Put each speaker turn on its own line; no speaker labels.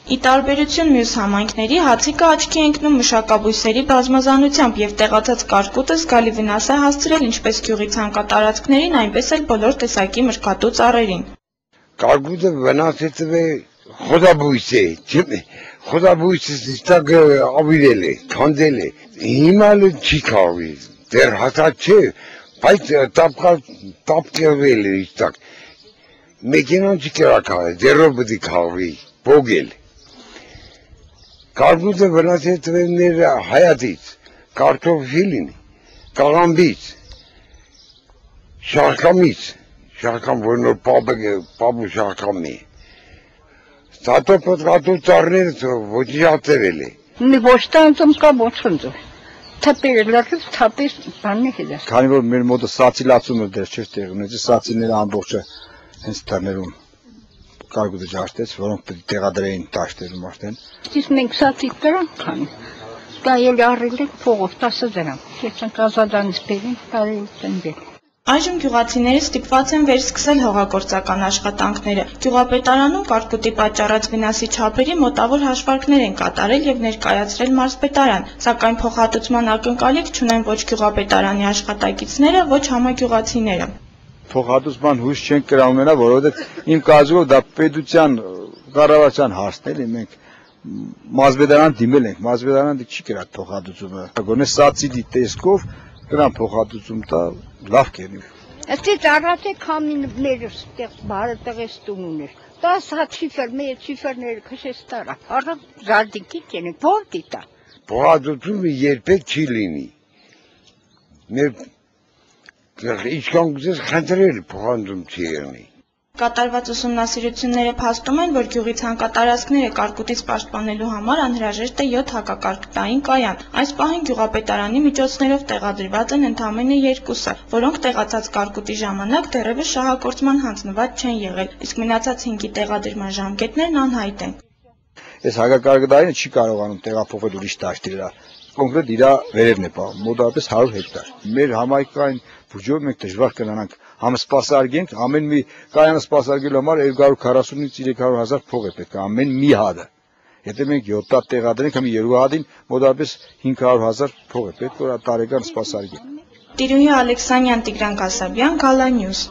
Ի տարբերություն մյուս համայնքների, Հացիկը աչքի է ընկնում մշակաբույսերի բազմազանությամբ եւ տեղացած կարկուտը զգալի վնաս է հասցրել ինչպես գյուղի ցանկատարածքներին, այնպես էլ բոլոր տեսակի մրգատու ծառերին։
Կարկուտը վնասեցել է խոզաբույսը, խոզաբույսը ստակ ավիրել է, քանդել է, հիմա չի քաղվի, դեռ հասած չէ, բայց տապկերվել է ստակ, մեքենան չի կրակալ, դեռով պետք է քաղվի, բոգել։ Կարկուտը վնասեցվել հայացից, կարտոֆիլին, կաղամբից, շարքամից, շարքամ, որ նոր պապու շարքամ է, ստատոպոտկատու ծառները ոչնչացրել է։
Ոչ տանձում կա ոչ խնձոր, թպերը լրիվ թապի բանն է հետս։
Քանի որ մեր մոտը սացիլացումը դեռ չէր տեղի ունեցել, սացիները ամբողջը հենց դռներում կարկուտը ջարդեց, որոնք պետք է տեղադրեին տաշտերում արդեն։
Իսկ մենք սացիկ դրանք քանի։ Դա ելի առել ենք փողով 10 դրամ։ Ես ենք ազատանից բերին, կարելի տնվել։
Այժմ գյուղացիները ստիպված են վերսկսել հողագործական աշխատանքները։ Գյուղապետարանում կարկուտի պատճառած վնասի չափերի մոտավոր հաշվարկներ են կատարել եւ ներկայացրել մարզպետարան, սակայն փոխհատուցման ակնկալիք չունեն ոչ գյուղապետարանի աշխատակիցները, ոչ համագյուղացիները։
Փոխհատուցման հույս չենք կրամենա, որովհետեւ իմ կարծիքով դա պետության կառավարության հարցն է, մենք մարզպետարան դիմել ենք, մարզպետարանը չի կրակ փոխհատուցումը։ Գոնե սացիդի տեսքով կրան փոխհատուցում տա, լավ կերնի։
Այդից առաջ քամին մեր ստեղ բարետեղես տուն ուներ։ 10 հատ շիֆեր, մեր շիֆերները քշեց տարա։ Առավ զարդիկի կենի, փոր դիտա։
Փոխհատուցումը երբեք չի լինի։ Մեր ինչքան գուցես խնդրել փոխհատուցում չի եղնի։
Կատարված ուսումնասիրությունները փաստում են, որ գյուղի ցանկատարածքները կարկուտից պաշտպանելու համար անհրաժեշտ է 7 հակակարկտային կայան։ Այս պահին գյուղապետարանի միջոցներով տեղադրված են ընդամենը 2-ը, որոնք տեղացած կարկուտի ժամանակ դեռևս շահագործման հանձնված չեն եղել, իսկ մնացած 5-ի տեղադրման ժամկետներն անհայտ են։
Այս հակակարկտայինը չի կարողանում տեղափոխվել ուրիշ դաշտի վրա։ Կոնկրետ իր վերևն է պահում, մոտավորապես 100 հեկտար։ Մեր համայնքային բյուջեով մենք դժվար կնանանք համասպասարկենք, ամեն մի կայանը սպասարկելու համար 240-ից 300 հազար փող է պետք, ամեն մի հատը։ Եթե մենք 7 հատ տեղադրենք, համ 2 հատին մոտավորապես 500 հազար փող է պետք, որ տարեկան սպասարկենք։
Տիրուհի Ալեքսանյան, Տիգրան Կասաբյան, Gala News։